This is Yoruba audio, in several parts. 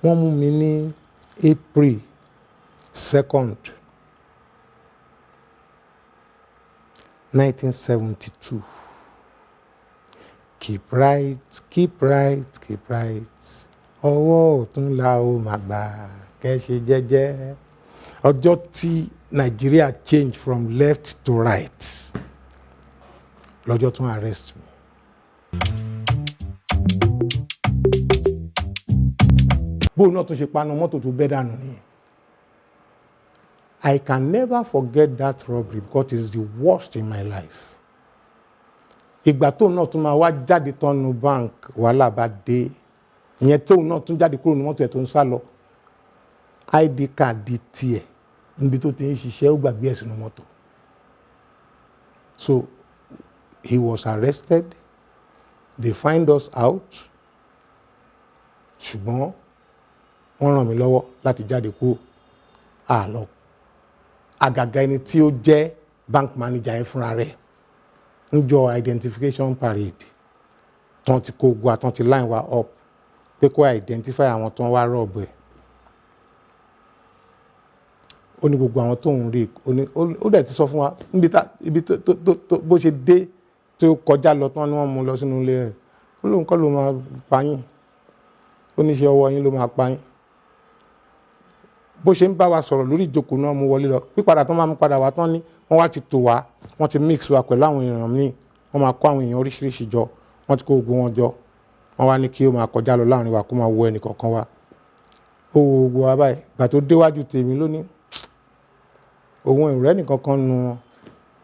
wọ́n mú mi ní April 2nd 1972. Keep right, keep right, keep right. Ọwọ́ ọ̀tún la ó máa gbà kẹ́ ṣe jẹ́jẹ́. Ọjọ́ tí Nigeria change from left to right lọ́jọ́ tún arrest mi. Bóun náà tún ṣe panu mọ́tò tó bẹ́ dànù nìyẹn. I can never forget that robbery because it's the worst in my life. Ìgbà tóun náà tún máa wá jáde tọ́nu bank wàhálà bá dé. Ìyẹn tóun náà tún jáde kúrò ní mọ́tò ẹ̀ tó ń sá lọ. ID card di tiẹ̀ níbi tó ti ń ṣiṣẹ́ ó gbàgbé ẹ̀ sínú mọ́tò. So he was arrested. They find us out. Ṣùgbọ́n wọ́n ràn mí lọ́wọ́ láti jáde kúrò. Lọ. Àgàgà ẹni tí ó jẹ́ bank manager yẹn fúnra rẹ̀ ń jọ identification parade tán ti kó ogun àtàn ti line wa up pé kó identify àwọn tó ń wá rọ̀bù ẹ̀. Ó ní gbogbo àwọn tó ń rí ó dẹ̀ ti sọ fún wa ibi tó bó ṣe dé tí ó kọjá lọ tán ni wọ́n mú lọ sínú ilé ẹ̀. Ó lóun kọ́ ló máa pa yín, ó ní ṣe ọwọ́ yín ló máa pa yín. Bó ṣe ń bá wa sọ̀rọ̀ lórí ìjókòó náà mú wọlé lọ pípadà tó máa mú padà wá tán ni wọ́n wá ti tò wá, wọ́n ti mix wa pẹ̀lú àwọn èèyàn míì, wọ́n máa kó àwọn èèyàn oríṣiríṣi jọ, wọ́n ti kó gbogbo wọn jọ, wọ́n wá ní kí ó máa kọjá lọ láàrin wa kó máa wo ẹnì kọ̀ọ̀kan wa. Ó wo gbogbo wa báyìí gbà tó déwájú tèmi lónìí òun ìrẹ́ nìkan kan nu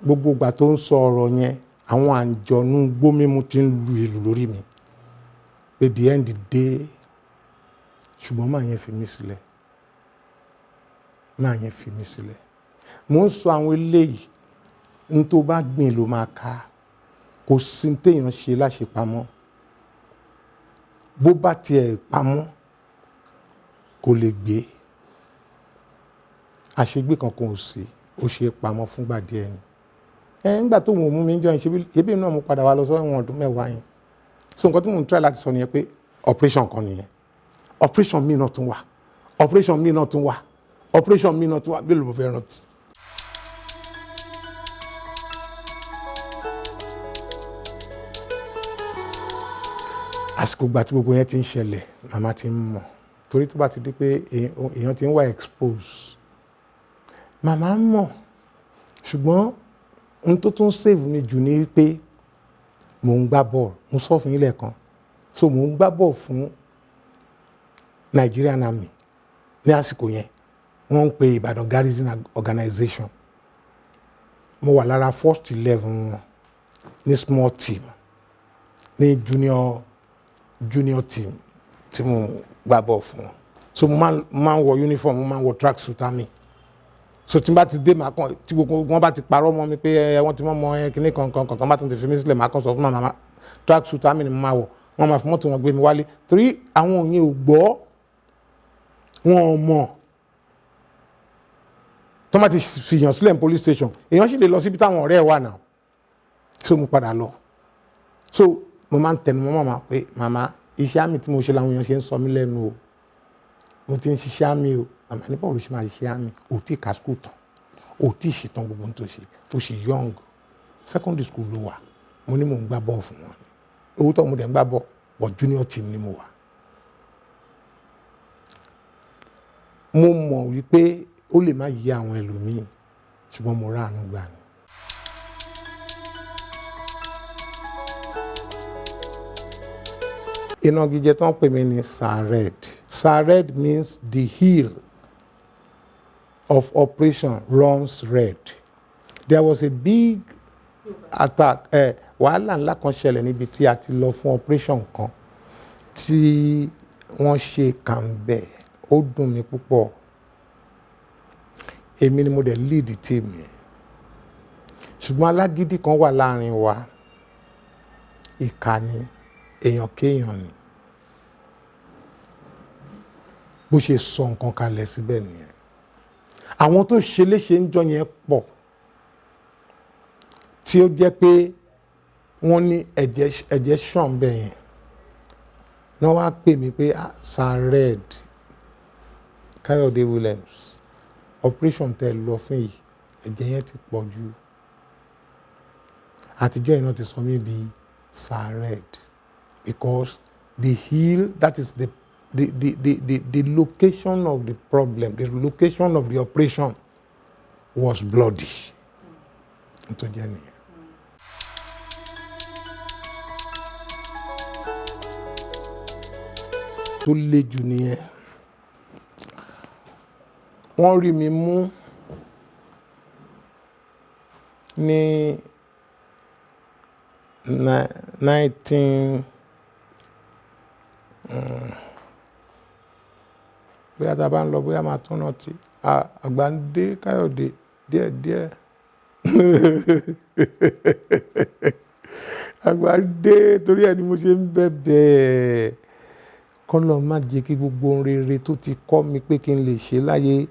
gbogbo ìgbà tó ń sọ ọ̀rọ̀ yẹn àwọn àǹjọ̀nú gbómímú ti ń lu ìlú lórí mi pé the end dé. Ṣùgbọ́n máa yẹn fi mí sílẹ̀, máa yẹn fi mí sílẹ̀. Mo ń sọ àwọn eléyìí ní tó bá gbìn ló máa ká, kò sí téèyàn ṣe láṣepamọ́. Bó bá tiẹ̀ pamọ́ kò lè gbé. Àṣegbé kankan ò sí, ó ṣe pamọ́ fúngbà díẹ̀ ni. Nígbà tó wọ́n mú mi jọ ṣebí náà mo padà wá lọ sọ ẹ̀wọ̀n ọdún 10 yẹn. So nǹkan tí mo ń try láti sọ nìyẹn pé operation kan nìyẹn. Operation mi náà tún wà, operation mi náà tún wà, operation mi náà tún wà bí olùmọ̀ fẹ́ rántí. Àsìkò ìgbà tí gbogbo yẹn ti ń ṣẹlẹ̀ màmá ti ń mọ̀ torí tó bá ti di pé èèyàn ti ń wà expose màmá ń mọ̀. Ṣùgbọ́n ohun tó tún save mi jù ni wípé mò ń gbá bọ́ọ̀lù, mo sọ fún yín lẹ́ẹ̀kan, so mò ń gbá bọ́ọ̀lù fún Nigerian Army ní àsìkò yẹn wọ́n ń pe Ìbàdàn Garrison Organization. Mo wà lára first 11 wọn ní small team ní junior team tí mo gbá bọ́ọ̀lù fún wọn. So mo máa ń wọ uniform, mo máa ń wọ track suit army. So tí n bá ti dé màá kàn tí gbogbo wọn bá ti parọ́ mọ́ mi pé wọ́n ti mọ́ kíní kankan bá tún ti fi mí sílẹ̀ màá kàn sọ fún màmá track suit army ni mo máa wọ̀, wọ́n máa fi mọ́tò wọn gbé mi wálé torí àwọn òyìn ò gbọ́ wọn ò mọ̀. Tó má ti fìyàn sílẹ̀ ní police station èèyàn sì lè lọ síbi táwọn ọ̀rẹ́ ẹ̀ wà náà. So mo padà lọ. So mo máa ń tẹnu mọ́ màmá pé màmá iṣẹ́ àmì tí mo ṣe làwọn èèyàn ṣe ń sọ mí lẹ́nu o, mo ti ń ṣiṣẹ́ àmì o. Màmá ní báwo ló ṣe máa ṣiṣẹ́ àmì, ò tí ì ka school tán, ò tí ì ṣetán gbogbo ohun tó ṣe, tó ṣe young, secondary school ló wà. Mo ní mò ń gbá bọ́ọ̀ fún wọn ni owó tó mo dẹ̀ ń gbá bọ́ọ̀ but junior team ni mo wà. Mo mọ̀ wípé ó lè má yí àwọn ẹlòmíì ṣùgbọ́n mo ráàánú gbà ni. Ìnagijẹ tó ń pè mí ní Sared. Sared means the heel of operation runs red. There was a big attack. Wàhálà ńlá kan ṣẹlẹ̀ níbi tí a ti lọ fún operation kan tí wọ́n ṣe kàńbẹ̀. Ó dùn mí púpọ̀. Èmi ni mo dẹ̀ lead team yẹn. Ṣùgbọ́n alágídí kan wà láàrin wa. Ìkà ni, èèyàn kéèyàn ni. Bó ṣe sọ nǹkan kalẹ̀ síbẹ̀ nìyẹn. Àwọn tó ṣe léṣe ń jọ yẹn pọ̀. Tí ó jẹ́ pé wọ́n ní ẹ̀jẹ̀ ṣàn bẹ́ẹ̀ yẹn. Wọ́n wá pè mí pé Sared Káyọ̀dé Williams operation tẹ́ lọ fún yìí ẹ̀jẹ̀ yẹn ti pọ̀ jù àtijọ́ yìí náà ti sọ mí di Sared because the heel, that is the location of the problem, the location of the operation was bloody. Nítorí jẹ́ nìyẹn. Tó le jù nìyẹn. Wọ́n rí mi mú ní 19 bóyá tá a bá ń lọ bóyá máa tún rántí àgbà ń dé Káyọ̀dé díẹ̀díẹ̀ àgbà ń dé torí ẹ̀ ni mo ṣe ń bẹ̀bẹ̀ kọ́lọ̀ má jẹ́ kí gbogbo ohun rere tó ti kọ́ mi pé kí n lè ṣe láyé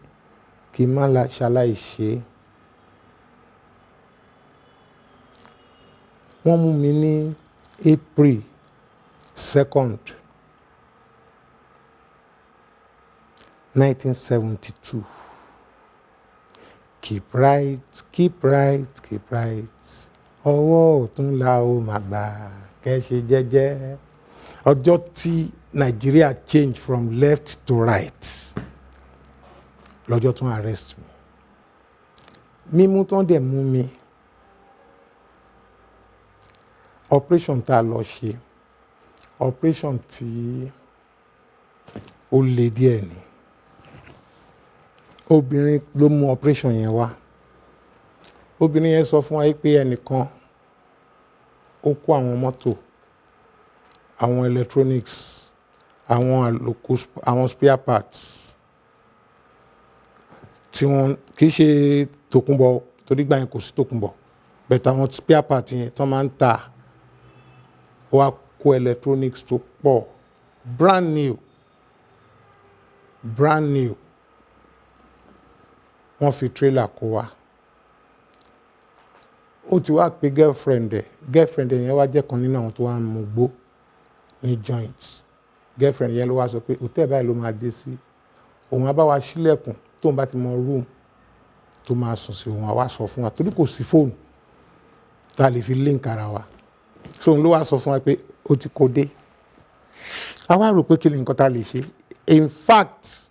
kí n má ṣaláì ṣe. Wọ́n mú mi ní April 2nd 1972. Keep right, keep right, keep right. Ọwọ́ ọ̀tún la ó máa gbà kẹ́ ṣe jẹ́jẹ́. Ọjọ́ tí Nigeria change from left to right lọ́jọ́ tún arrest mi. Mímú tán dẹ̀ mú mi. Operation tá a lọ ṣe operation tí ó le díẹ̀ ni. Obìnrin ló mú operation yẹn wá. Obìnrin yẹn sọ fún wa pé ẹnìkan ó kó àwọn mọ́tò, àwọn electronics, àwọn àlòkù, àwọn spare parts tí wọ́n kì í ṣe tòkunbọ̀ torí gbà yẹn kò sí tòkunbọ̀ but àwọn spare parts yẹn tó máa ń ta wá kó electronics tó pọ̀ brand new wọ́n fi trailer kó wa. Ó ti wá pé girlfriend yẹn wá jẹ́ kan nínú àwọn tó wá ń mu gbó ní joint. Girlfriend yẹn ló wá sọ pé hotel báyìí ló máa dé sí, òun á bá wa ṣílẹ̀kùn tóun bá ti mọ room tó máa sùn sí, òun á wá sọ fún wa torí kò sí fóònù tá a lè fi link ara wa. So òun ló wá sọ fún wa pé ó ti kó dé. A wá rò pé kí ni nǹkan tá a lè ṣe. In fact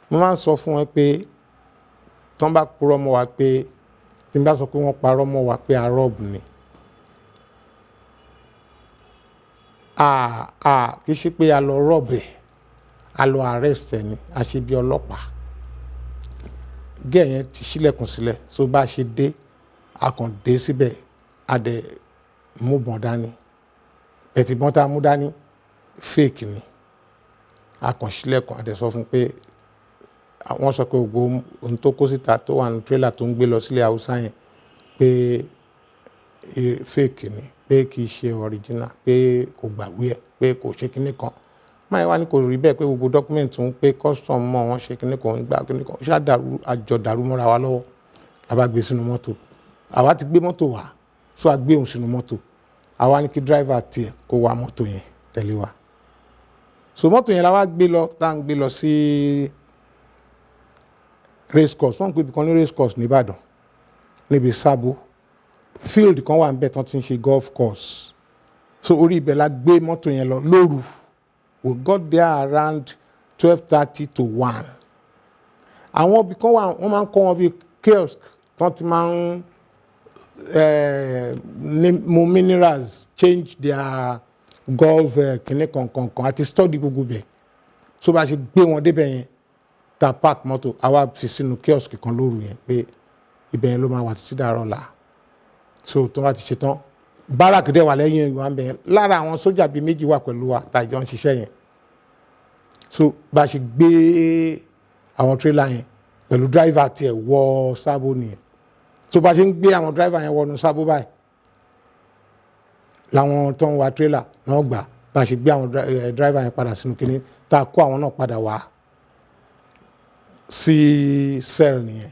mo máa ń sọ fún wọn pé tán bá purọ́ mọ́ wa pé tí n bá sọ pé wọ́n parọ́ mọ́ wa pé arọ́bù ni kì í ṣe pé a lọ rọ́bẹ̀ a lọ arrest ẹ̀ ni a ṣe bí ọlọ́pàá. Gẹ́ẹ̀ yẹn ti ṣílẹ̀kùn sílẹ̀ so bá a ṣe dé a kàn dé síbẹ̀ a dẹ̀ mú bọ̀n dání ẹ̀tìbọ́n tá a mú dání fake ni. A kàn ṣílẹ̀kùn a dẹ̀ sọ fún pé wọ́n sọ pé gbogbo ohun tó kó síta tó wà ní trailer tó ń gbé lọ sílé Haúsá yẹn pé fake ni, pé kì í ṣe original, pé kò gbàgbé ẹ̀, pé kò ṣe kinní kan. Máyì wá ní kò rí bẹ́ẹ̀ pé gbogbo document ń pé custom mọ́ wọn ṣe kinní kan gbà kinní kan ṣáà àjọ dàrú mọ́ra wa lọ́wọ́ la bá gbé sínú mọ́tò. Àwa ti gbé mọ́tò wá so a gbé òun sínú mọ́tò. Àwa ní kí driver tiẹ̀ kó wa mọ́tò yẹn tẹ̀lé wa. So mọ́tò yẹn la wá gbé lọ tá à ń gbé lọ sí race course. Wọ́n ń pè ibìkan ní race course ní Ìbàdàn níbi Sábó field kan wà níbẹ̀ tán ti ń ṣe golf course. So orí ibẹ̀ la gbé mọ́tò yẹn lọ lóru. We got there around 12:30 to 1. Àwọn ibì kan wà wọ́n máa ń kọ́ wọn bí kiosk tán ti máa ń mu minerals change their golf kìnnì kankan àti study gbogbo bẹ̀. So bá ṣe gbé wọn débẹ̀ yẹn ta park mọ́tò àwa fi sínú kiosk kan lóru yẹn pé ibẹ̀ yẹn ló máa wà títí dàárọ̀ la. So tó bá ti ṣe tán báràkì dẹ̀ wà lẹ́yìn ìwà ń bẹ̀ yẹn lára àwọn sójà bíi méjì wà pẹ̀lú wa tá ìjọ ń ṣiṣẹ́ yẹn. So bá ṣe gbé àwọn trailer yẹn pẹ̀lú driver tiẹ̀ wọ Sábó nìyẹn. So bá ṣe ń gbé àwọn driver yẹn wọnú Sábó báyìí làwọn tó ń wa trailer náà gbà bá ṣe gbé àwọn driver yẹn padà sínú kínní tá a kó àwọn náà padà wá sí cell nìyẹn.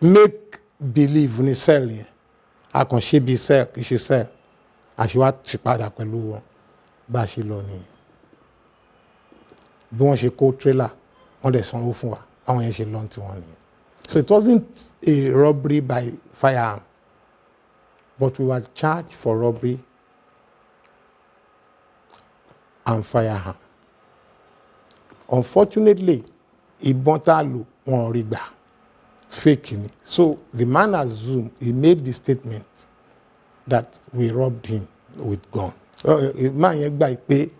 Make believe ní cell yẹn a kàn ṣe bí cell kì í ṣe cell àṣewá ti padà pẹ̀lú wọn bá a ṣe lọ nìyẹn. Bí wọ́n ṣe kó trailer wọ́n dẹ̀ sanwó fún wa àwọn yẹn ṣe lọ́n tí wọ́n nìyẹn. So it wasn't a robbery by firearm, but we were charged for robbery and firearm. Unfortunately, ìbọn tá a lò wọn ò rí gbà, fake ni. So the man assumed, he made the statement that we robbed him with gun. Man yẹn gbà pé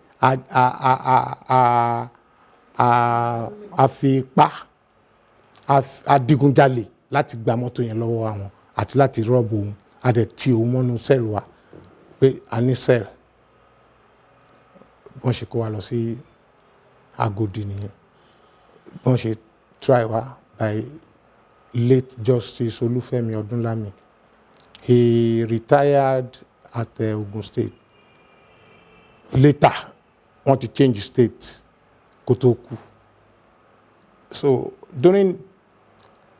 a fi ipá adigunjalè láti gba mọ́tò yẹn lọ́wọ́ àwọn àti láti rọ́ọ̀bù òun a dẹ̀ ti òun mọ́nú sẹ́ẹ̀lì wa pé a ní sẹ́ẹ̀lì wọ́n ṣe kó wa lọ sí Agodi nìyẹn wọ́n ṣe try wa by late Justice Olúfẹ́mi Ọdúnlámì. He retired at Ogun State. Later wọ́n ti change state kó tó kú. So during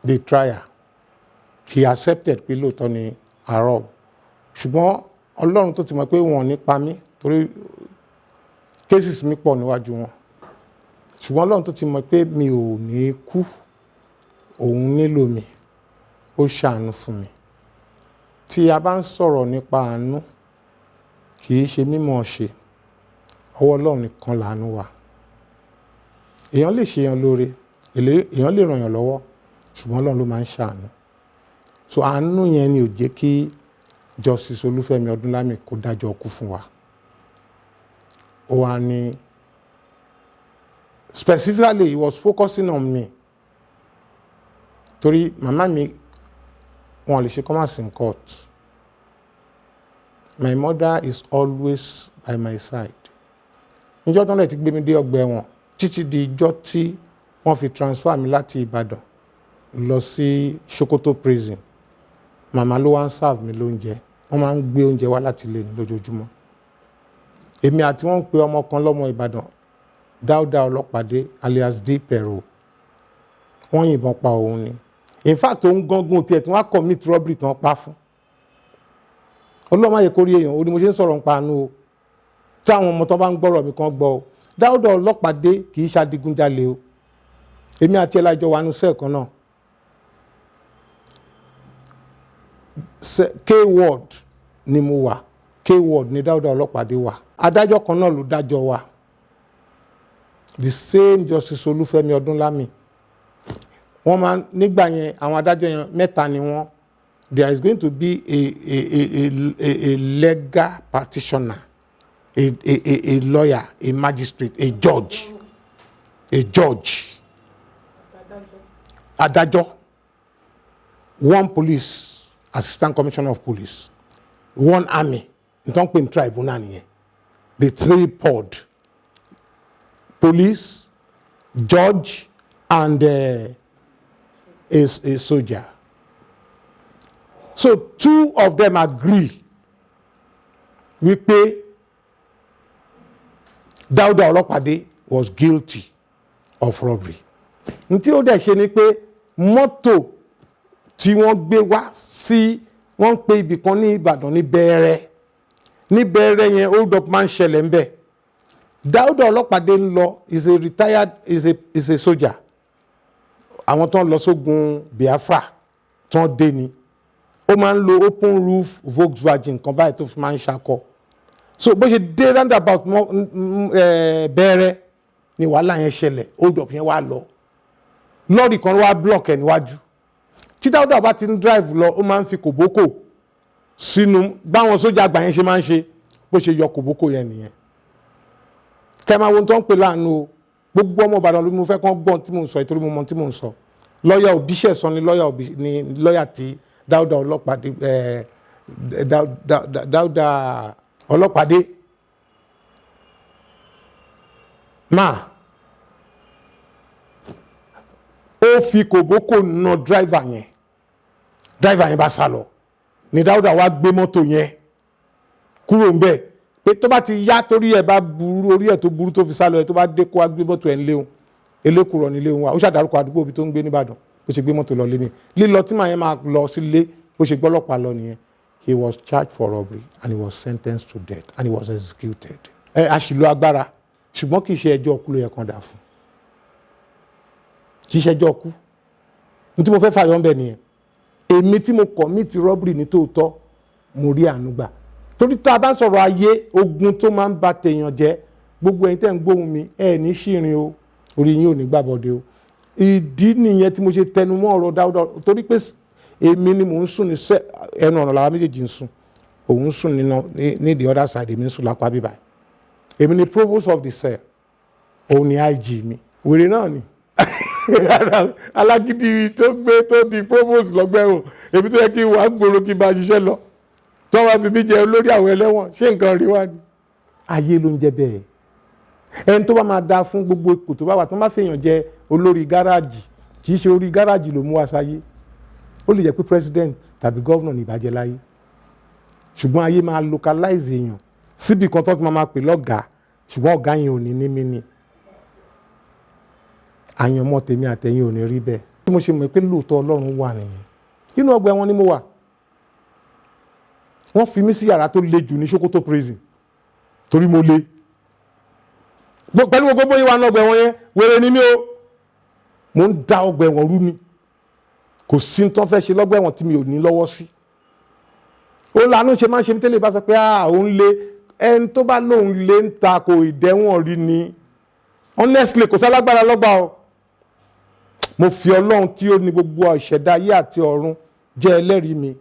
the trial he accepted pé lóòótọ́ ni arọ́b ṣùgbọ́n Ọlọ́run tó ti mọ̀ pé wọn ò ní pa mí torí cases mi pọ̀ níwájú wọn ṣùgbọ́n Ọlọ́run tó ti mọ̀ pé mi ò ní kú òun nílò mi ó ṣàánú fún mi. Tí a bá ń sọ̀rọ̀ nípa àánú kì í ṣe mímọ̀ ṣe ọwọ́ Ọlọ́run nìkan làánú wà. Èèyàn lè ṣe èèyàn lóore èèyàn lè ràn yàn lọ́wọ́ ṣùgbọ́n Ọlọ́run ló máa ń ṣàánú. So àánú yẹn ni ò jẹ́ kí Justice Olúfẹ́mi Ọdúnlámì kó dájọ́ kú fún wa. Ó wá ní specifically he was focusing on me torí màmá mi wọn lè ṣe commerce in court. My mother is always by my side. Níjọ́ tó ń lè ti gbé mi dé ọgbà ẹ̀wọ̀n títí di ìjọ́ tí wọ́n fi transfer mi láti Ìbàdàn lọ sí Sokoto prison. Màmá ló wá ń serve mi lóúnjẹ. Wọ́n máa ń gbé oúnjẹ wá láti ilé ní lójoojúmọ́. Èmi àti wọ́n ń pe ọmọ kan lọ́mọ Ìbàdàn Dáúdà Ọlọ́pàdé alias D Pero. Wọ́n yìnbọn pa òun ni. In fact òun gangan tiẹ̀ tí wọ́n á commit robbery tí wọ́n pa fún. Ọlọ́run má yẹ kó rí èèyàn ó ní mo ṣe ń sọ̀rọ̀ ń pa àánú o. Tí àwọn ọmọ tó bá ń gbọ́rọ̀ mi kan gbọ́ o. Dáúdà Ọlọ́pàdé kì í ṣadigunjalè o. Èmi àti ẹ̀ lájọ wà nínú sẹ́ẹ̀ kan náà. K-word ni mo wà. K-word ni Dáúdà Ọlọ́pàdé wà. Adájọ́ kan náà ló dájọ́ wa. The same Justice Olúfẹ́mi Ọdúnlámì. Wọ́n máa nígbà yẹn àwọn adájọ́ yẹn mẹ́ta ni wọ́n. There is going to be a legal practitioner, a lawyer, a magistrate, a judge, adájọ́, one police, assistant commissioner of police, one army, nítorí pé ní tribunal nìyẹn, the three pod, police, judge, and a soldier. So two of them agree wípé Dáúdà Ọlọ́pàdé was guilty of robbery. Ntí ó dẹ̀ ṣe ni pé mọ́tò tí wọ́n gbé wá sí wọ́n ń pe ibì kan ní Ìbàdàn ní Bẹ̀rẹ̀ yẹn hold up máa ń ṣẹlẹ̀ ńbẹ̀. Dáúdà Ọlọ́pàdé ń lọ is a retired is a soldier. Àwọn tó ń lọ sógun Biafra tó ń dé ni. Ó máa ń lo open roof Volkswagen kan báyìí tó fi máa ń ṣakọ. So bó ṣe dé roundabout Bẹ̀rẹ̀ ni wàhálà yẹn ṣẹlẹ̀ hold up yẹn wá lọ. Lọ́ọ̀rì kan wá block ẹ̀ níwájú. Tí Dáúdà bá ti ń drive lọ ó máa ń fi kòbókò sínú báwọn sójà àgbà yẹn ṣe máa ń ṣe bó ṣe yọ kòbókò yẹn nìyẹn. Kẹ́mà wo tó ń pè láàánú o gbogbo ọmọ Ìbàdàn ló mú fẹ́ kán gbọ́n tí mò ń sọ ìtorí mo mọ tí mò ń sọ. Lọ́ọ̀yà Òbíṣẹ̀san ni lọ́ọ̀yà tí Dáúdà Ọlọ́pàdé Dáúdà Ọlọ́pàdé máa ó fi kòbókò na driver yẹn bá sá lọ ni Dáúdà wá gbé mọ́tò yẹn kúrò ń bẹ̀ pé tó bá ti yá torí ẹ̀ bá burú orí ẹ̀ tó burú tó fi sá lọ ẹ̀ tó bá dé kó wá gbé mọ́tò ẹ̀ ń léwu elékùrọ̀ ní léwu wa ó ṣàdárúkọ àdúgbò ibi tó ń gbé nìbàdàn bó ṣe gbé mọ́tò lọ lé ní lílọ tí màá yẹn máa lọ sílé bó ṣe gbọ́lọ́pàá lọ nìyẹn. He was charged for robbery and he was sentenced to death and he was executed. Àṣìlò agbára ṣùgbọ́n kì í ṣe ẹjọ́ ọkùnrin yẹn kan dà fún. kì í ṣẹjọ́ kú. Ní tí mo fẹ́ fàyọ́ ń bẹ̀ nìyẹn. Èmi tí mo commit robbery ní tòótọ́ mo rí àánú gbà. Torí tá a bá ń sọ̀rọ̀ ayé, ogun tó máa ń ba tèèyàn jẹ́, gbogbo ẹ̀yin tẹ́ ń gbóhùn mi ẹ ní ṣìrìn o, orí yín ò ní gbàbọ̀dé o. Ìdí nìyẹn tí mo ṣe tẹnu mọ́ ọ̀rọ̀ Dáúdà, torí pé èmi ni mò ń sùn ní ẹnu ọ̀nà làwa méjèèjì ń sùn, òun ń sùn ní the other side, èmi ń sùn lápá bíbá. Èmi ni provost of the cell, òun ni IG mi, wèrè náà ni alágídí tó gbé tó di provost lọ́gbẹ̀rún, èmi tó yẹ kí wàá gbòòrò kí n bá ṣiṣẹ́ lọ tó wá fi mí jẹ olórí àwọn ẹlẹ́wọ̀n, ṣé nǹkan rí wá ni? Ayé ló ń jẹ bẹ́ẹ̀. Ẹni tó bá máa da fún gbogbo ipò tó bá wà tó bá fèèyàn jẹ olórí gáràjì, kì í ṣe orí gáràjì ló mú wá sáyé. Ó lè jẹ́ pé president tàbí governor ní ìbàjẹ́ láyé, ṣùgbọ́n ayé máa localize èèyàn síbi kan tó ti máa pè lọ́gàá, ṣùgbọ́n ọ̀gá yẹn ò ní ní mí ni. Àyànmọ́ tèmi àtẹ̀yìn ò ní rí bẹ́ẹ̀. Bí mo ṣe mọ̀ pé lóòótọ́ Ọlọ́run wà nìyẹn. Inú ọgbà ẹ̀wọ̀n ni mo wà. Wọ́n fi mí sí yàrá tó le jù ní Sokoto prison torí mo le. Pẹ̀lú gbogbo ìwà náà ọgbà ẹ̀wọ̀n yẹn, wèrè ni mí o. Mo ń da ọgbà ẹ̀wọ̀n rú ni. Kò sí tó fẹ́ ṣe lọ́gbà ẹ̀wọ̀n tí mi ò ní lọ́wọ́ sí. Ó lànà ṣe máa ń ṣe mí tẹ́lẹ̀ bá sọ pé òun le, ẹni tó bá lóun lé ń ta kò ìdẹ́wọ̀n rí ni. Honestly kò sálágbára lọ́gbà o. Mo fi Ọlọ́run tí ó ní gbogbo ìṣẹ̀dá ayé àti ọ̀run jẹ́ ẹlẹ́rìí mi,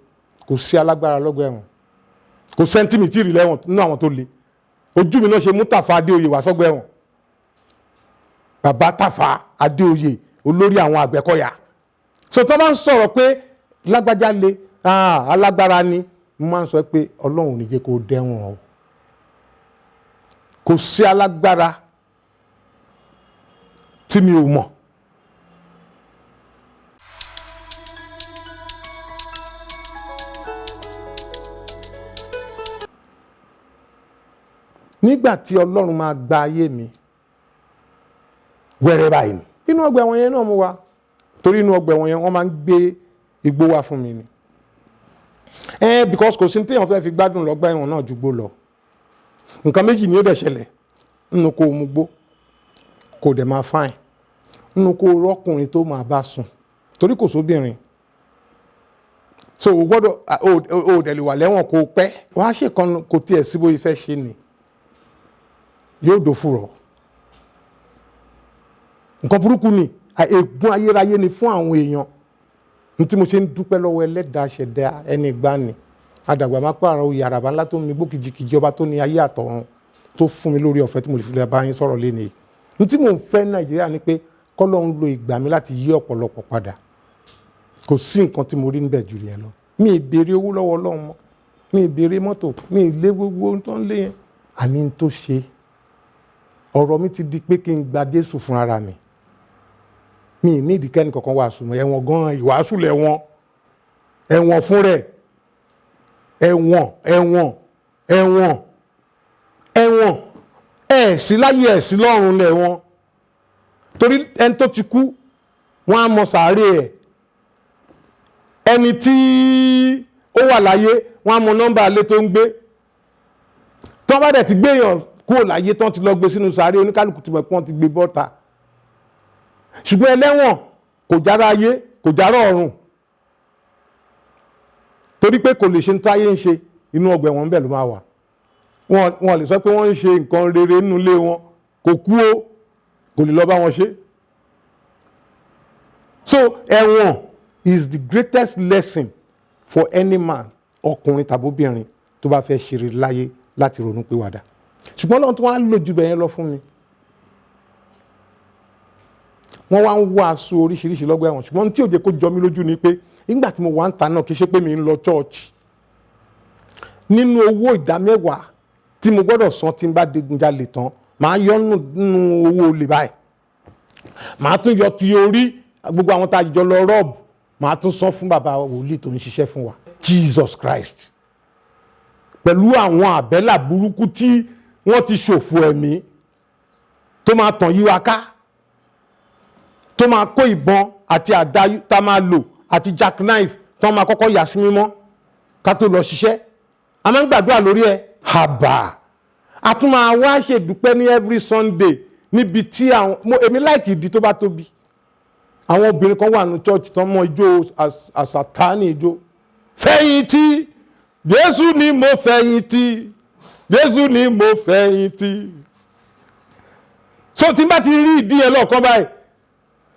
kò sí alágbára lọ́gbà ẹ̀wọ̀n. Kò sẹ́ńtímítì rí lẹ́wọ̀n nínú àwọn tó le. Ojú mi náà ṣe mú Tàfà Adéoyè wá sọ́gbà ẹ̀wọ̀n. Bàbá Tàfà Adéoyè olórí àwọn Àgbẹ̀kọ̀yà. So tó máa ń sọ̀rọ̀ pé lágbájá le, alágbára ni, mo máa ń sọ pé Ọlọ́run ò ní jẹ́ kó dẹ́wọ̀n o. Kò sí alágbára tí mi ò mọ̀. Nígbà tí Ọlọ́run máa gba ayé mi wẹ́rẹ́ báyìí ni, inú ọgbà ẹ̀wọ̀n yẹn náà mo wà, torí inú ọgbà ẹ̀wọ̀n yẹn wọ́n máa ń gbé igbó wá fún mi ni. Because kò sí ní téèyàn fẹ́ fi gbádùn lọ́gbà ẹ̀wọ̀n náà ju gbó lọ. Nǹkan méjì ni ó dẹ̀ ṣẹlẹ̀, nínú kó mu gbó kò dẹ̀ máa fáìn, nínú kó rọ́kùnrin tó máa bá sùn torí kò sóbìnrin. So o gbọ́dọ̀ o dẹ̀ lè wà lẹ́wọ̀n kó pẹ́, wàá ṣèkan kò tiẹ̀ sí bóyá fẹ́ ṣe ni, yóò dòfurọ̀. Nǹkan burúkú ni, ègún ayérayé ni fún àwọn èèyàn. Ní tí mo ṣe ń dúpẹ́ lọ́wọ́ ẹlẹ́dàá ṣẹ̀dá ẹni ìgbàanì, àdàgbà má pààrọ̀ oyè àràbà ńlá tó ń mi gbó kìjìkìjì ọba tó ní ayé àtọ̀run tó fún mi lórí ọ̀fẹ́ tí mo lè fi lè bá yín sọ̀rọ̀ lénìí. Ní tí mò ń fẹ́ Nàìjíríà ni pé k'Ọlọ́run lo ìgbà mi láti yí ọ̀pọ̀lọpọ̀ padà. Kò sí nǹkan tí mo rí níbẹ̀ jù yẹn lọ. Mi ì béèrè owó lọ́wọ́ Ọlọ́run mọ́, mi ì béèrè mọ́tò, mi ì lé gbogbo ohun tó ń lé yẹn. Àní ń tó ṣe, ọ̀rọ̀ mi ti di pé kí n gba Jésù fún ara mi. Mi ì ní ìdíkẹ́ni kankan wàásù mọ́, ẹ̀wọ̀n gan-an ìwàásù lẹ̀wọ̀n, ẹ̀wọ̀n fún rẹ̀, ẹ̀wọ̀n sí láyé ẹ̀ sí lọ́run lẹ̀wọ̀n. Torí ẹni tó ti kú wọ́n á mọ sàárè ẹ̀, ẹni tí ó wà láyé wọ́n á mọ nọ́mbà ilé tó ń gbé. Tó bá dẹ̀ ti gbé èèyàn kúrò láyé tán ti lọ gbé sínú sàárè, oníkálùkù ti mọ̀ pé wọ́n ti gbé bọ́ta. Ṣùgbọ́n ẹlẹ́wọ̀n kò jára ayé, kò jára ọ̀run, torí pé kò lè ṣe táyé ń ṣe, inú ọgbà ẹ̀wọ̀n bẹ́ẹ̀ ló máa wà. Wọ́n lè sọ pé wọ́n ń ṣe nǹkan rere nínú ilé wọn, kò kú o, kò lè lọ bá wọn ṣe. So ẹ̀wọ̀n is the greatest lesson for any man, ọkùnrin tàbóbìnrin tó bá fẹ́ ṣeré láyé láti ronú pìwàdà. Ṣùgbọ́n Ọlọ́run tó wá lò jù bẹ́ẹ̀ yẹn lọ fún mi. Wọ́n wá ń wàásù oríṣiríṣi lọ́gbà ẹ̀wọ̀n, ṣùgbọ́n tí ó jẹ́ kó jọ mí lójú ni pé nígbà tí mo wà ń ta náà kì í ṣe pé mi ń lọ church. Nínú owó ìdámẹ́wàá tí mo gbọ́dọ̀ san tí n bá digunjalè tán, màá yọ nínú owó olè báyìí. Màá tún yọ ti orí gbogbo àwọn tá a jọ lọ rọ́ọ̀bù, màá tún san fún bàbá wòlíì tó ń ṣiṣẹ́ fún wa, Jesus Christ. Pẹ̀lú àwọn àbẹ́là burúkú tí wọ́n ti ṣòfò ẹ̀mí tó máa tàn yí wa ká, tó máa kó ìbọn àti àdá tá máa lò àti jackknife tó máa kọ́kọ́ yà sí mímọ́ ká tó lọ ṣiṣẹ́. A máa ń gbàdúrà lórí ẹ̀, àbà. A tún máa wá ṣèdúpẹ́ ní every Sunday níbi tí èmi láìkì ìdí tó bá tóbi. àwọn obìnrin kan wà ní church tán mọ ijó àsàtánì ijó. Fẹ̀yìntì Jésù ni mo fẹ̀yìntì, Jésù ni mo fẹ̀yìntì. So tí n bá ti rí ìdí ẹ lọ́ọ̀kan báyìí,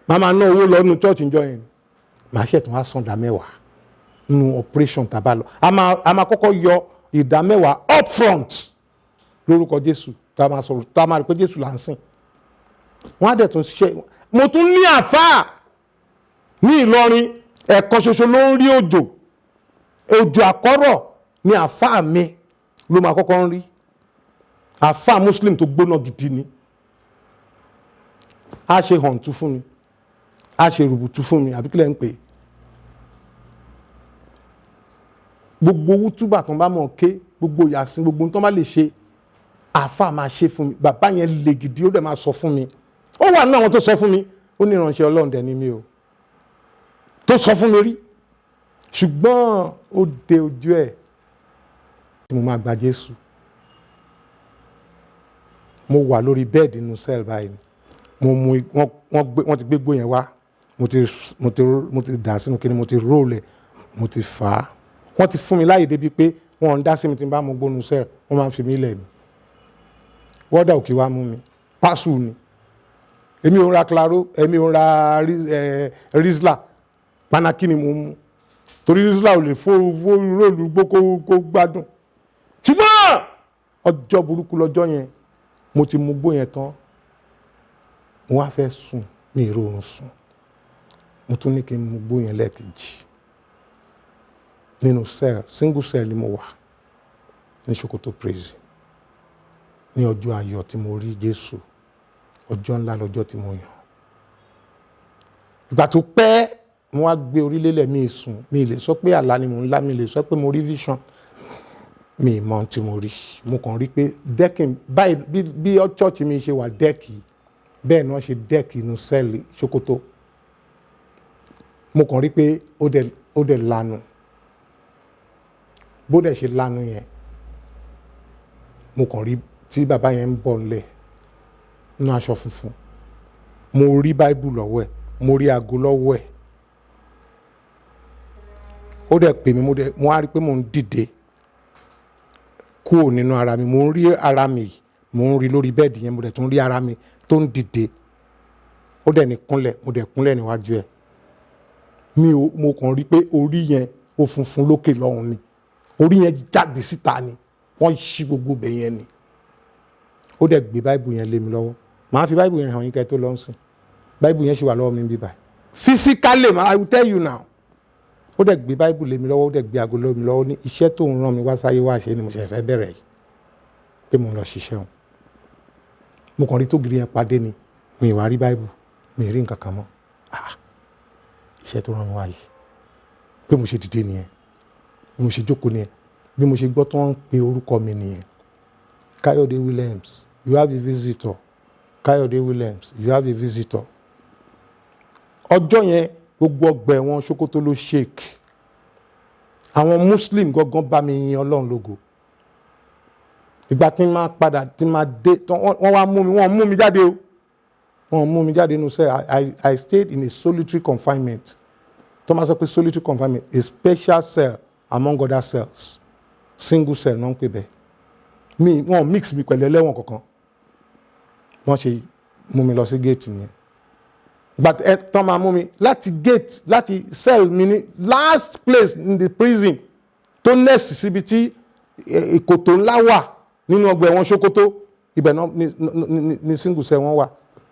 màá máa ná owó lọ́nu church ìjọ yẹn. Màá ṣètò wá san ìdá mẹ́wàá nínú operation tàbá lọ. A máa kọ́kọ́ yọ ìdá mẹ́wàá up front lórúkọ Jésù tá a máa rí pé Jésù là ń sìn. Wọ́n á dẹ̀ tún ṣe. Mo tún ní àfáà ní Ìlọrin, ẹ̀kan ṣoṣo ló ń rí òjò àkọ́rọ̀ ni àfáà mi ló máa kọ́kọ́ ń rí. Àfáà Muslim tó gbóná gidi ni. A ṣe hàntú fún mi, a ṣe rùbùtú fún mi, àbí kílẹ̀ ń pè é. Gbogbo wútúbà tó ń bá mọ̀ ké, gbogbo yàsín, gbogbo tó ń bá lè ṣe, àfáà máa ṣe fún mi. Bàbá yẹn le gidi, ó dẹ̀ máa sọ fún mi. Ó wà nínú àwọn tó sọ fún mi, ó ní ìránṣẹ́ Ọlọ́run dẹ̀ ni mí o, tó sọ fún mi rí. Ṣùgbọ́n ó de ojú ẹ̀ tí mo máa gba Jésù. Mo wà lórí bẹ́ẹ̀dì inú sẹ́ẹ̀lì báyìí. Wọ́n ti gbégbó yẹn wá, mo ti dà sínú kíni, mo ti róòlẹ̀, mo ti fà á. Wọ́n ti fún mi láyè débi pé wọ́n ń dá sí mi tí n bá mo gbónú sẹ́ẹ̀lì, wọ́n máa ń fi mí lẹ̀ ni. Wọ́dà òkè wá mú mi, pásù ni. Èmi ò ń ra Claro, èmi ò ń ra Rizla, panaki ni mo mú. Torí Rizla ò lè fó róòlù gbó kó gbádùn. Ṣùgbọ́n ọjọ́ burúkú lọ́jọ́ yẹn, mo ti mú gbó yẹn tán. Mo wá fẹ́ sùn, mi ì rórun sùn. Mo tún ní kí n mú gbó yẹn lẹ́ẹ̀kejì. Nínú cell, single cell ni mo wà ní Sokoto Prison. Ní ọjọ́ ayọ̀ tí mo rí Jésù, ọjọ́ ńlá lọ́jọ́ tí mo yàn. Ìgbà tó pẹ́, mo wá gbé orílẹ̀-èdè mi sùn. Mi lè sọ pé àlá ni mo ń lá, mi lè sọ pé mo rí vision. Mi mọ ohun tí mo rí. Mo kàn rí pé dẹ́kì báyìí bí church mi ṣe wà dẹ́kì, bẹ́ẹ̀ ni wọ́n ṣe dẹ́kì inú sẹ́ẹ̀lì Sokoto. Mo kàn rí pé ó dẹ̀ lanu. Bó dẹ̀ ṣe lanu yẹn, mo kàn rí tí bàbá yẹn ń bọ̀ nílẹ̀ nínú aṣọ funfun. Mo rí Bible lọ́wọ́ ẹ̀, mo rí aago lọ́wọ́ ẹ̀. Ó dẹ̀ pè mí, mo wá rí pé mo ń dìde kúrò nínú ara mi. Mo ń rí ara mi, mo ń rí lórí bẹ́ẹ̀dì yẹn, mo dẹ̀ tún rí ara mi tó ń dìde. Ó dẹ̀ ní kúnlẹ̀, mo dẹ̀ kúnlẹ̀ níwájú ẹ̀. Mo kàn rí pé orí yẹn ó funfun lókè lọ́hùn ni. Orí yẹn jáde síta ni. Wọ́n ṣí gbogbo bẹ̀ yẹn ni. Ó dẹ̀ gbé Bible yẹn lé mi lọ́wọ́. Màá fi Bible yẹn hàn yín kẹ́ tó lọ sìn. Bible yẹn ṣì wà lọ́wọ́ mi bí báyìí. Physically, I will tell you now. Ó dẹ̀ gbé Bible lé mi lọ́wọ́, ó dẹ̀ gbé aago lé mi lọ́wọ́ ní iṣẹ́ tó ń rán mi wá sáyé wá ṣe ni mo ṣe fẹ́ bẹ̀rẹ̀ yìí. Pé mo lọ ṣiṣẹ́ wọn. Mo kàn rí tógìrì yẹn pàdé ni. Mi ì wá rí Bible, mi ì rí nǹkan kan mọ́. Iṣẹ́ tó rán mi wá yìí. Bí mo ṣe dìde nìyẹn. Bí mo ṣe jókòó nìyẹn. Bí mo ṣe gbọ́ tó ń pe orúkọ mi nìyẹn. Káyọ̀dé Williams, you have a visitor. Káyọ̀dé Williams, you have a visitor. Ọjọ́ yẹn gbogbo ọgbà ẹ̀wọ̀n Sokoto ló shake. Àwọn Muslim gangan bá mi yin Ọlọ́run lógo. Ìgbà tí máa padà tí máa dé, wọ́n wá mú mi, wọ́n mú mi jáde o. Wọ́n mú mi jáde nínú cell. I stayed in a solitary confinement. Tó máa sọ pé solitary confinement, a special cell among other cells. Single cell náà ń pè bẹ́ẹ̀. Wọ́n mix mi pẹ̀lú ẹlẹ́wọ̀n kankan. Wọ́n ṣe mú mi lọ sí gate nìyẹn. But tán máa mú mi láti gate, láti cell mi ní last place in the prison tó next síbi tí ìkòtò ńlá wà nínú ọgbà ẹ̀wọ̀n Sokoto. Ibẹ̀ náà ní single cell wọ́n wà.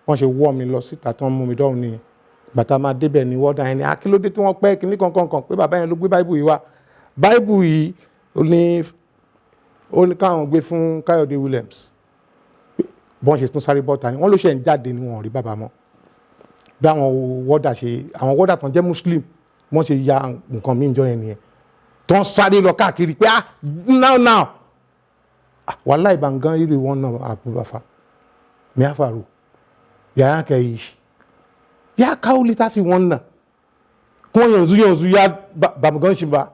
Wọ́n ṣe wọ́ mi lọ síta tán mú mi dọ́hùn nìyẹn. Bàtà máa débẹ̀ ní wọ́dà ẹni akílódé tí wọ́n pẹ́ kíní kankan pé bàbá yẹn ló gbé Bible yìí wá. Bible yìí ó ní káwọn gbé fún Káyọ̀dé Williams. Bọ́n ṣe tún sáré bọ́ta ni wọ́n ló ṣe ń jáde ni wọ́n rí bàbá mọ́. Bí àwọn wọ́dà tán jẹ́ Muslim wọ́n ṣe ya nǹkan mí jọ yẹn nìyẹn. Tó ń sáré lọ káàkiri pé now. Wàláhì ìbàngán ìrì wọn náà àbúbàfà. Mi àfàrò. Yàrá kẹ́yìí. Yà káwọ́ lítà fi wọn náà. Kún yanzu ya bàmùgán ṣì bá.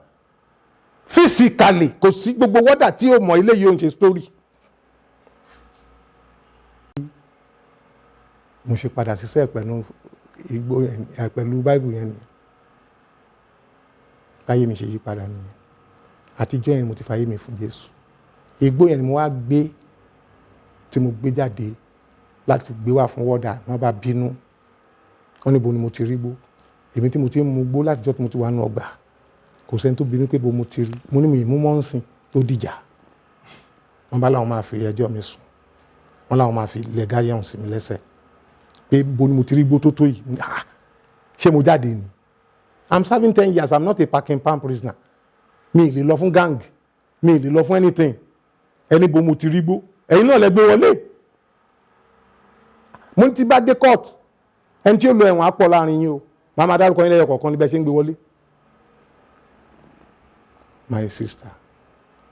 Physically kò sí gbogbo wọ́dà tí ó mọ̀ ilé yìí ó ń ṣe story. Mo ṣe padà ṣiṣẹ́ pẹ̀lú igbó yẹn pẹ̀lú báìbù yẹn nìyẹn báyé mi ṣe yí padà nìyẹn àtijọ́ yẹn mo ti fàyè mi fún Jésù igbó yẹn ni mo wá gbé tí mo gbé jáde láti gbé wá fún wọ́dà wọ́n bá bínú wọ́n níbo ni mo ti rí gbó èmi tí mo ti ń mu gbó látijọ́ tí mo ti wà nù ọgbà kò sẹ́ni tó bínú pé bo mo ti rí mo ní mi mú mọ́ǹsìn tó dìjà wọ́n bá láwọn máa fi ẹjọ́ mi sùn wọ́n láwọn máa fi ilẹ̀ gáyẹ̀hùn sí mi lẹ́sẹ̀ pé bo ni mo ti rí gbó tó tó yìí ṣé mo jáde ni I'm serving 10 years I'm not a parking pan prisoner mi ì lè lọ fún gang mi ì lè lọ fún anything ẹni bo mo ti rí gbó ẹ̀yin náà lẹ gbé wọlé mo ti bá dé court ẹni tí ó lọ ẹ̀wọ̀n á pọ̀ láàrin yín o màá máa dárúkọ yín lẹ́yọ kọ̀ọ̀kan níbẹ̀ ṣe ń gbé wọlé. My sister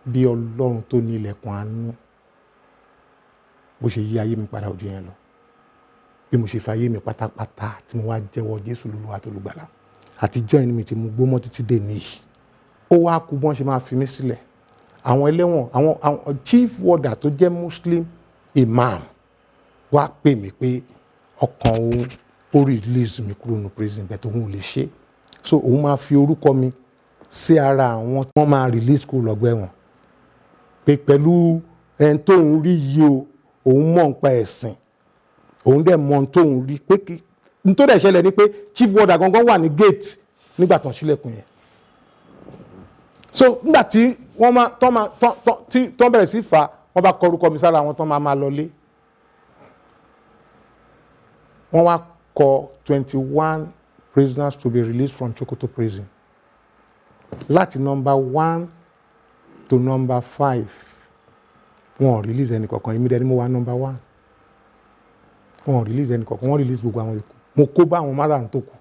bí Ọlọ́run tó ní ilẹ̀kùn àánú bó ṣe yí ayé mi padà ojú yẹn lọ bí mo ṣe fi ayé mi pátápátá tí mo wá jẹ́wọ́ Jésù lólúwa tó lùgbàlà àtijọ́ ẹni mi tí mo gbó mọ́ títí dé níyì ó wá kú bọ́n ṣe máa fi mí sílẹ̀ àwọn ẹlẹ́wọ̀n àwọn chief warder tó jẹ́ Muslim imam wá pè mí pé ọkàn òun ó release mi kúrò ní prison bẹ́ẹ̀ tó òun ò lè ṣe so òun máa fi orúkọ mi sí ara àwọn tí wọ́n máa release kúrò lọ́gbà ẹ̀wọ̀n pé pẹ̀lú ẹni tóun rí yìí o òun mọ̀ nípa ẹ̀sìn òun dẹ̀ mọ̀ tóun rí pé kí nítorí ẹ̀ṣẹ̀lẹ̀ ni pé chief warder gangan wà ní gate nígbà tó ń ṣílẹ̀kùn yẹn so nígbà tí wọ́n tọ́ bẹ̀rẹ̀ sí fà wọ́n bá kọ orúkọ mi sára àwọn tó máa lọlé wọ́n wá kọ 21 prisoners to be released from Sokoto prison láti number 1 to number 5 wọ́n release ẹni kọ̀ọ̀kan èmi dẹ̀ ni mo wà number 1 wọ́n release ẹni kọ̀ọ̀kan wọ́n release gbogbo àwọn yòókù mo kó bá àwọn márùn-ún tó kù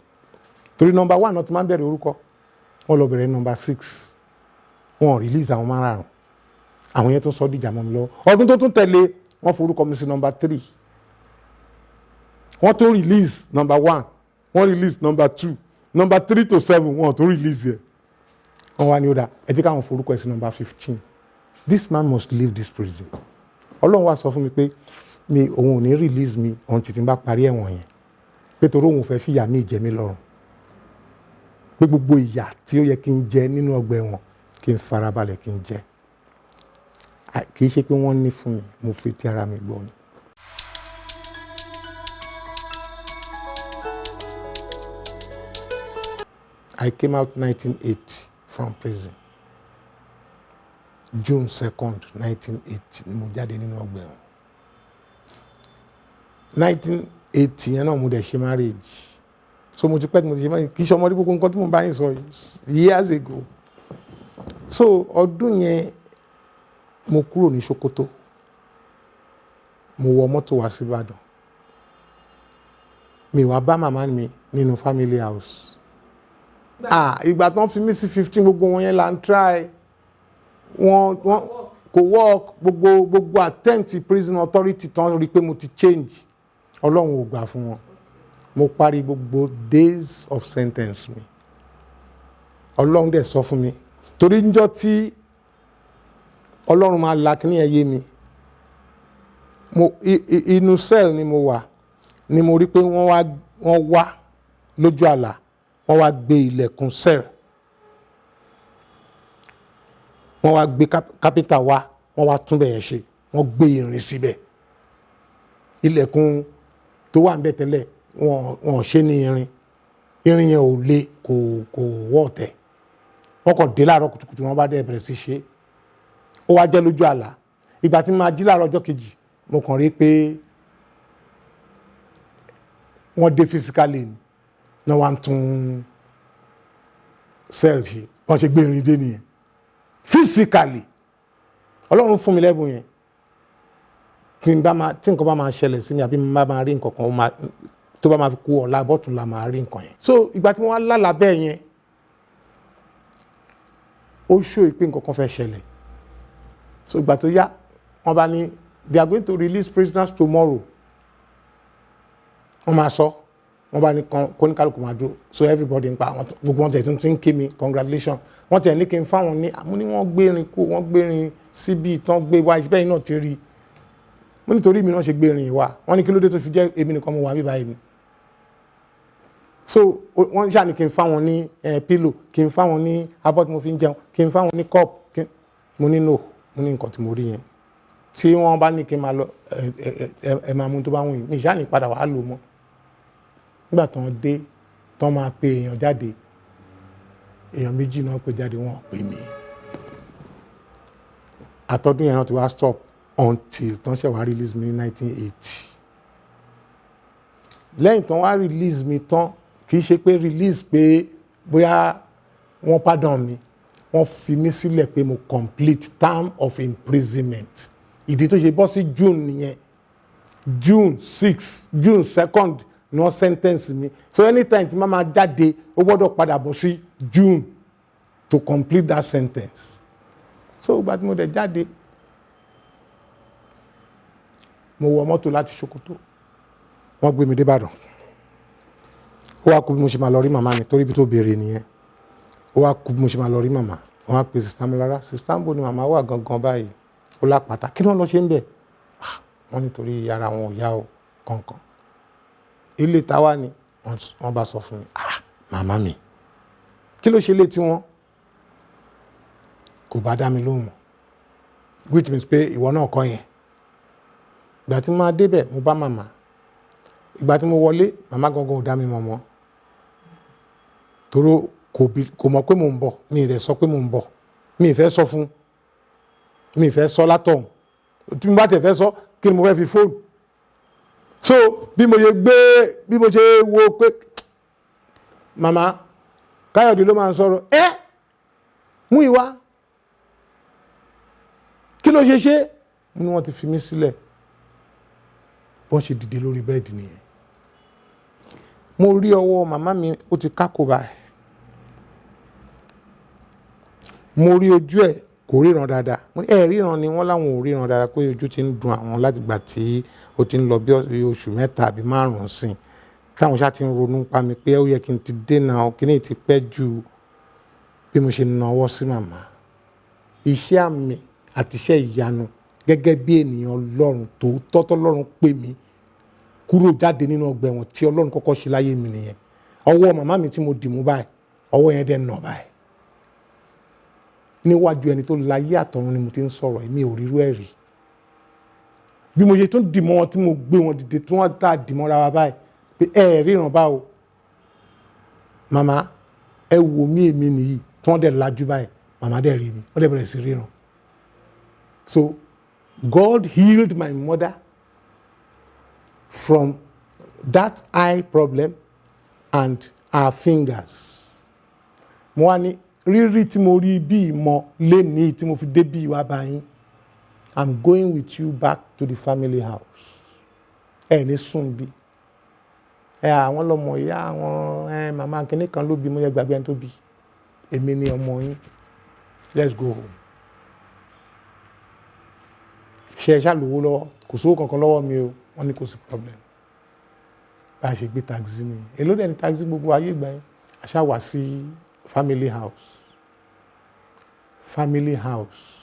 torí number 1 náà ti máa ń bẹ̀rẹ̀ orúkọ wọ́n lọ bẹ̀rẹ̀ number 6 wọ́n release àwọn márùn-ún àwọn yẹn tó sọ dìjà mọ́ mi lọ ọdún tó tún tẹ̀lé wọ́n forúkọ mi sí number 3 wọ́n tó release number 1 wọ́n release number 2 number 3 to 7 wọ́n tó release yẹ wọ́n wá ní ó dá ẹ jẹ́ káwọn forúkọ ẹ̀ sí number 15 this man must leave this prison Ọlọ́run wá sọ fún mi pé òun ò ní release mi ọ̀hún títí bá parí ẹ̀wọ̀n yẹn pé torí òun fẹ́ fìyà mí jẹ mí lọ́rùn pé gbogbo ìyà tí ó yẹ kí n jẹ nínú ọgbà ẹ̀wọ̀n kí n farabalẹ̀ kí n jẹ kì í ṣe pé wọ́n ní fún mi mo fi ti ara mi gbọ́ ni. I came out 1980 from prison. June 2nd, 1980 ni mo jáde nínú ọgbà ẹ̀wọ̀n. 1980 yẹn náà mo dẹ̀ ṣe marriage. So mo ti pẹ́ tí mo ti ṣe marriage kì í ṣe ọmọdé gbogbo nǹkan tí mo bá yín sọ years ago. So ọdún yẹn mo kúrò ní Sokoto. Mo wọ mọ́tò wá sí Ìbàdàn. Mi wá bá màmá mi nínú family house. Ìgbà tán fi mí sí 15 gbogbo wọn yẹn là ń try wọn kò work gbogbo attempt prison authority tán rí pé mo ti change Ọlọ́run ò gbà fún wọn mo parí gbogbo days of sentence mi Ọlọ́run dẹ̀ sọ fún mi torí níjọ́ tí Ọlọ́run máa la kíní ẹyẹ mi inú cell ni mo wà ni mo rí pé wọ́n wá lójú àlá wọ́n wá gbé ilẹ̀kùn cell wọ́n wá gbé kápítà wá wọ́n wá tún bẹ̀yẹn ṣe wọ́n gbé irin síbẹ̀ ilẹ̀kùn tó wà níbẹ̀ tẹ́lẹ̀ wọ́n ṣe ní irin yẹn ò le kò wọ́ ọ̀tẹ̀ wọ́n kàn dé láàárọ̀ kùtùkùtù wọ́n bá dẹ̀ bẹ̀rẹ̀ sí ṣe ó wá jẹ́ lójú àlá ìgbà tí máa jí láàárọ̀ ọjọ́ kejì mo kàn rí pé wọ́n dé physically náà wá ń tún cell ṣe wọ́n ṣe gbé irin dé nìyẹn physically Ọlọ́run fún mi lẹ́bùn yẹn tí nǹkan bá máa ṣẹlẹ̀ sí mi àbí mi máa rí nǹkan kan tó bá máa fi kú ọ̀la bọ́tún la máa rí nǹkan yẹn. So ìgbà tí mo wá lálàá bẹ́ẹ̀ yẹn ó ṣó ìpín nǹkan kan fẹ́ ṣẹlẹ̀ so ìgbà tó yá wọ́n bá ní they are going to release prisoners tomorrow wọ́n máa sọ wọ́n bá ní kóníkálùkù máa dúró so everybody ń pa gbogbo wọn tẹ̀ tún ń kí mi congratulations wọ́n tẹ̀ ní kí n fáwọn ní àmú ní wọ́n gbérin kó wọ́n gbérin síbi tán gbé wá ìṣẹ́ bẹ́ẹ̀ náà ti rí mo nítorí mi náà ṣe gbérin wá wọ́n ní kí ló dé tó fi jẹ́ èmi nìkan mo wà bí báyìí ni so wọ́n ṣáà ní kí n fáwọn ní pillow, kí n fáwọn ní abọ́ tí mo fi ń jẹun, kí n fáwọn ní cup, mo ní no, mo ní nǹkan tí mo rí yẹn tí wọ́n bá ní kí n máa lọ ẹ máa mú tó bá wù yín, mi ṣáà ní padà wàá lò mọ́. Nígbà tí wọ́n dé tí wọ́n máa pe èèyàn jáde, èèyàn méjì náà pè jáde, wọ́n pè mí. Àtọ́dún yẹn náà ti wá stop until tí wọ́n ṣe wá release mi ní 1980. Lẹ́yìn tí wọ́n wá release mi tán, kì í ṣe pé release pé bóyá wọ́n pardon mi, wọ́n fi mí sílẹ̀ pé mo complete term of imprisonment. Ìdí tó ṣe bọ́ sí June nìyẹn. June 2nd ni wọ́n sentence mi. So anytime tí màá jáde, ó gbọ́dọ̀ padà bọ̀ sí June to complete that sentence. So ìgbà tí mo dẹ̀ jáde, mo wọ mọ́tò láti Sokoto, wọ́n gbé mi dé Ìbàdàn. Ó wá kú bí mo ṣe máa lọ rí màmá mi torí ibi tó béèrè nìyẹn. Ó wá kú bí mo ṣe máa lọ rí màmá. Wọ́n á pe sista mi lára, sista ń bò ní màmá wà gangan báyìí. Ó lápàtà, kí wọ́n lọ ṣe ń bẹ̀? Wọ́n nítorí ara wọn ò yá o kankan. Ilé táwa ni wọ́n bá sọ fún mi, màmá mi, kí ló ṣe létí wọn? Kò bá dá mi lóhùn mọ́, which means pé ìwọ náà kọ́ yẹn. Ìgbà tí mo máa débẹ̀, mo bá màmá. Ìgbà tí mo wọlé, màmá gangan ò dá mi mọ̀ mọ́. Toró kò mọ̀ pé mò ń bọ̀, mi ì rẹ̀ sọ pé mò ń bọ̀. Mi ì fẹ́ sọ fún, mi ì fẹ́ sọ látọ̀hún. Tí mo bá tẹ̀ fẹ́ sọ, kí ni mo fẹ́ fi fóònù? So bí mo ṣe wo pé màmá Káyọ̀dé ló máa ń sọ̀rọ̀, mú ìwá, kí ló ṣe? Mo ní wọ́n ti fi mí sílẹ̀. Wọ́n ṣe dìde lórí bẹ́ẹ̀dì nìyẹn. Mo rí ọwọ́ màmá mi, ó ti kákò báyìí. Mo rí ojú ẹ̀, kò ríran dáadáa. Mo ní ríran ni, wọ́n láwọn ò ríran dáadáa pé ojú ti ń dùn àwọn láti gbà tí ó ti ń lọ bí oṣù 3 àbí 5 sìn. Táwọn ṣá ti ń ronú pa mi pé ó yẹ kí n ti dènà kíní ti pẹ́ ju bí mo ṣe nawọ́ sí màmá. Iṣẹ́ àmì àti iṣẹ́ ìyanu gẹ́gẹ́ bí ènìyàn Ọlọ́run tòótọ́ tọ́lọ́run pè mí kúrò jáde nínú ọgbà ẹ̀wọ̀n tí Ọlọ́run kọ́kọ́ ṣe láyé mi nìyẹn. Ọwọ́ màmá mi tí mo dì mú báyìí, ọwọ́ yẹn dẹ̀ nà báyìí. Níwájú ẹni tó láyé àtọ̀run ni mo ti ń sọ̀rọ̀, mi ò rírú ẹ̀ rí. Bí mo ṣe tún dì mọ́ wọn tí mo gbé wọn dìde tí wọ́n dà dì mọ́ra wa báyìí pé ríran báwo. Màmá ẹ wò mí èmi nìyí tí wọ́n dẹ̀ lajú báyìí, màmá dẹ̀ rí mi, wọ́n dẹ̀ bẹ̀rẹ̀ sí ríran. So God healed my mother from that eye problem and her fingers. Mo wá ní rírí tí mo rí bí ìmọ̀ lénìí tí mo fi dé bí ìwà báyìí, I'm going with you back to the family house. Ní sùn bí. Àwọn lọmọ ìyá àwọn màmá kìnní kan ló bí, mo yẹ gbàgbé ẹni tó bí. Èmi ni ọmọ yín. Let's go home. Ṣé ẹ ṣá lówó lọ́wọ́? Kò sówó kankan lọ́wọ́ mi o. Wọ́n ní kò sí problem. Bá a ṣe gbé taxi ni. Èló dẹ̀ ní taxi gbogbo ayé ìgbà yẹn. A ṣá wá sí family house. Family house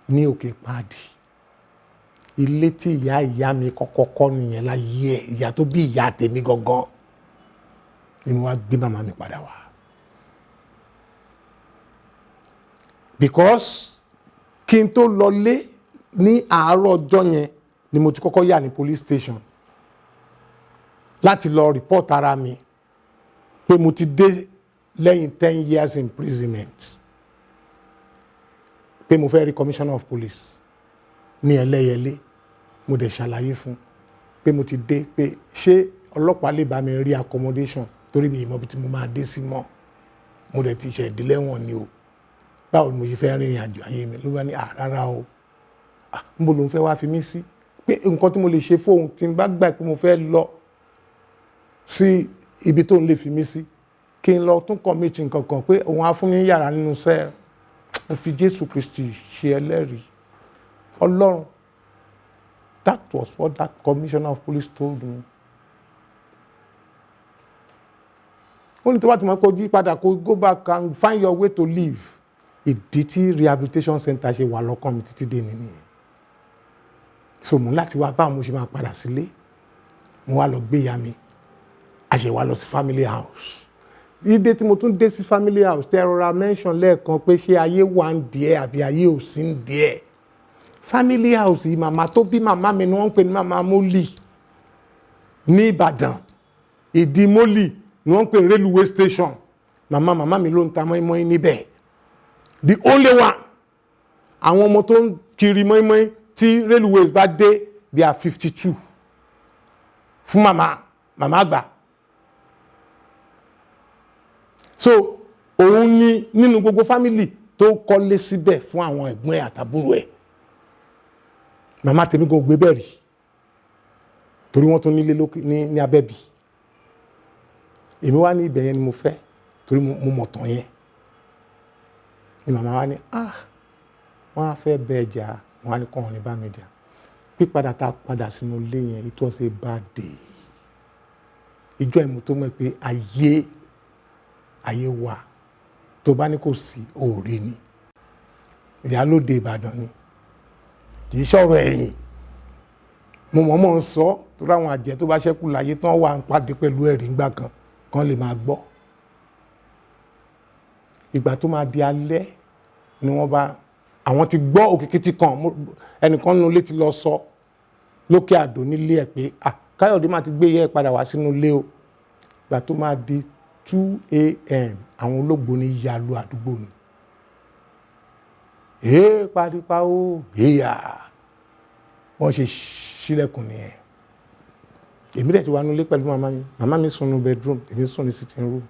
ní Òkè Pàdí. Ilé tí ìyá mi kọ́kọ́ kọ́ nìyẹn láyé ẹ̀, ìyá tó bí ìyá tèmi gangan ni mo wá gbé màmá mi padà wá. Because kí n tó lọlé ní àárọ̀ ọjọ́ yẹn ni mo ti kọ́kọ́ yà ní police station láti lọ report ara mi pé mo ti dé lẹ́yìn 10 years imprisonment, pé mo fẹ́ rí commissioner of police ní Ẹlẹ́yẹlé. Mo dẹ̀ ṣàlàyé fún pé mo ti dé, pé ṣé ọlọ́pàá lè bá mi rí accommodation torí mi ìmọ̀ bí tí mo máa dé sí mọ́. Mo dẹ̀ ti ṣe ìdílẹ́wọ̀n ni o. Báwo ni mo ṣe fẹ́ rìnrìn àjò ayé mi? Ló bá ní rárá o. Níbo ló ń fẹ́ wá fi mí sí? Pé nǹkan tí mo lè ṣe fóun tí n bá gbà pé mo fẹ́ lọ sí ibi tó ń lè fi mí sí, kí n lọ tún commit nǹkan kan, pé òun á fún mi yàrá nínú sẹ́ẹ̀. Mo fi Jésù Kristi ṣe ẹlẹ́rìí. Ọlọ́run. That was what that commissioner of police told me. Ó ní tó bá ti mọ̀ pé ó jí padà kó go back and find your way to live. Ìdí tí rehabilitation center ṣe wà lọ́kàn mi títí dé nìyẹn. So mo láti wá báwo mo ṣe máa padà sílé. Mo wá lọ gbé ìyá mi. ṣe wá lọ sí family house. Ìdè tí mo tún dé sí family house tẹ́ rọra mention lẹ́ẹ̀kan pé ṣé ayé wà ń díẹ̀ àbí ayé ò sí ń díẹ̀. Family house yìí màmá tó bí màmá mi ni wọ́n ń pè ní màmá Mólì ní Ìbàdàn. Ìdí Mólì ni wọ́n ń pè ní railway station. Màmá mi ló ń ta mọ́ínmọ́ín níbẹ̀. The only one. Àwọn ọmọ tó ń kiri mọ́ínmọ́ín tí railways bá dé they are 52 fún màmá àgbà. So òun ni nínú gbogbo family tó kọ́lé síbẹ̀ fún àwọn ẹ̀gbọ́n ẹ̀ àtàbúrò ẹ̀. Màmá tèmi kò gbé bẹ́ẹ̀ rí torí wọ́n tún nílé ní Abẹ́bí. Èmi wá ní ibẹ̀ yẹn ni mo fẹ́ torí mo mọ̀ tán yẹn. Ni màmá wa ní wọ́n á fẹ́ bẹ ẹja wọ́n á ní kọ́ wọn ní bá mi jà. Pípadà tá a padà sínú ilé yẹn it was a bad day. Ìjọ ìmú tó mọ̀ pé ayé wà tó bá ní kò sí òòrè ni. Ìyálóde Ìbàdàn ni. Kì í ṣọ̀rọ̀ ẹ̀yìn. Mo mọ̀ ń sọ tó ráwọn àjẹ́ tó bá ṣẹ́kù láyé tán wà ń pàdé pẹ̀lú ẹ̀rí ńgbà kan lè máa gbọ́. Ìgbà tó máa di alẹ́ ni wọ́n bá àwọn ti gbọ́ òkìkítí kan ẹnìkan nínú ilé ti lọ sọ lókè àdó nílé ẹ̀ pé Káyọ̀dé máa ti gbé yẹ́ padà wá sínú ilé o. Ìgbà tó máa di 2 a.m. àwọn olóògbò ní yalu àdúgbò ni. Paripa o wọ́n ṣe ṣílẹ̀kùn nìyẹn. Èmi dẹ̀ ti wà nílé pẹ̀lú màmá mi sùn ní bedroom èmi sùn ní sitting room.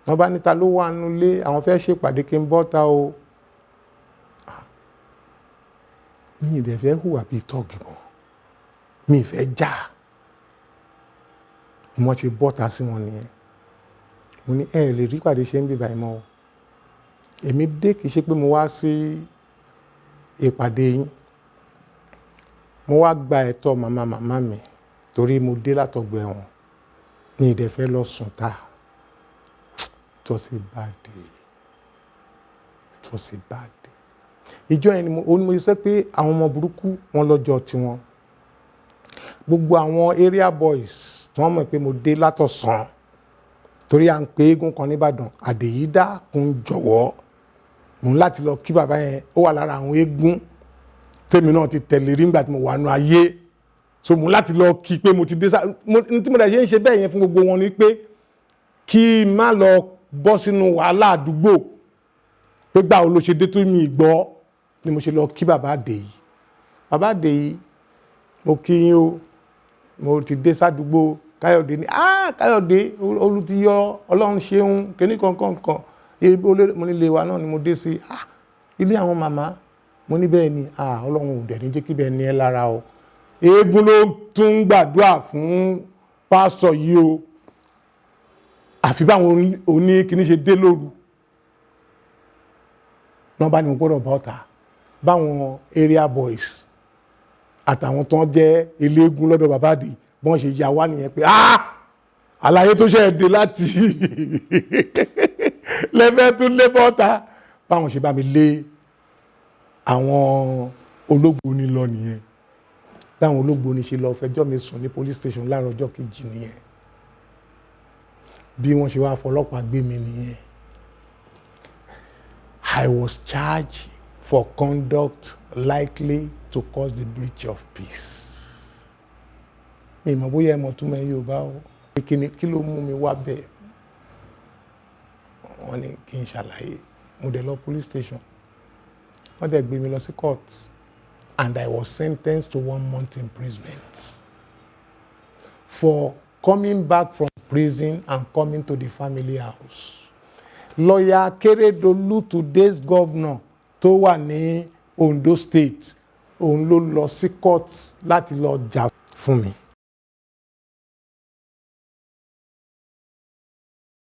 Wọ́n bá níta ló wà nílé àwọn fẹ́ ṣèpàdé kí n bọ́ta o. Mi ì dẹ̀ fẹ́ hùwà bíi tọ́ọ̀gì mọ́. Mi ì fẹ́ jà. Mo ṣe bọ́ta sí wọn nìyẹn. Mo ní ẹ lè rí ìpàdé ṣe ń bíbá ẹ mọ́ o. Èmi dé kìí ṣe pé mo wá sí ìpàdé yín. Mo wá gba ẹ̀tọ́ màmá mi torí mo dé látọ̀gbọ̀ ẹ̀wọ̀n. Mi ì dẹ̀ fẹ́ lọ sùn ta. It was a bad day. It was a bad day. Ìjọ yẹn ni mo sọ pé àwọn ọmọ burúkú wọn lọ́jọ́ tiwọn. Gbogbo àwọn area boys tí wọ́n mọ̀ pé mo dé látọ̀sán torí à ń pe eégún kan nìbàdàn Àdèyídá kún jọ̀wọ́. Mo ń láti lọ kí bàbá yẹn ó wà lára àwọn eégún tèmi náà ti tẹ̀lé rí nígbà tí mo wà nù ayé. So mo ń láti lọ kí pé mo ti dé tí mo dẹ̀ ṣe ń ṣe bẹ́ẹ̀ yẹn fún gbogbo wọn ni pé kí n má lọ bọ́ sínú wàhálà àdúgbò pé gbà ó ló ṣe dé tó mi gbọ́ ni mo ṣe lọ kí bàbá Àdèyí. Bàbá Àdèyí mo kí yín o mo ti dé sádùúgbò Káyọ̀dé ní Káyọ̀dé olú ti yọ Ọlọ́run ṣeun kíní kankan mo nílé wa náà ni mo dé sí ilé àwọn màmá mo ní bẹ́ẹ̀ ni Ọlọ́run ò dẹ̀ ní jẹ́ kí bẹ́ẹ̀ ní ẹ lára o. Eégún ló tún gbàdúrà fún pásítọ̀ yìí o. Àfi báwọn oní kíní ṣe dé lóru náà bá ní mo gbọ́dọ̀ bá ọ̀tá báwọn area boys àtàwọn tó ń jẹ́ eléégún lọ́dọ̀ bàbá Àdèyí bọ́n ṣe yà wá nìyẹn pé àlàyé tó ṣe dé láti lẹ́fẹ́ tún lé bọ́ta báwọn ṣe bá mi lé àwọn olóògbóni lọ nìyẹn. Báwọn olóògbóni ṣe lọ fẹjọ́ mi sùn ní police station láàárọ̀ ọjọ́ kejì nìyẹn. Bí wọ́n ṣe wá fọlọ́pàá gbé mi nìyẹn. I was charged for conduct likely to cause the breach of peace. Mi mọ̀ bóyá ẹ mọ̀ túmọ̀ Yorùbá o. Kí ló mú mi wá bẹ́ẹ̀? Wọ́n ní kí n ṣàlàyé. Mo dẹ̀ lọ police station. Wọ́n dẹ̀ gbé mi lọ sí court and I was sentenced to 1 month imprisonment for coming back from prison and coming to the family house. Lawyer Keredolu, today's governor tó wà ní Ondo State, òun ló lọ sí court láti lọ jà fún mi.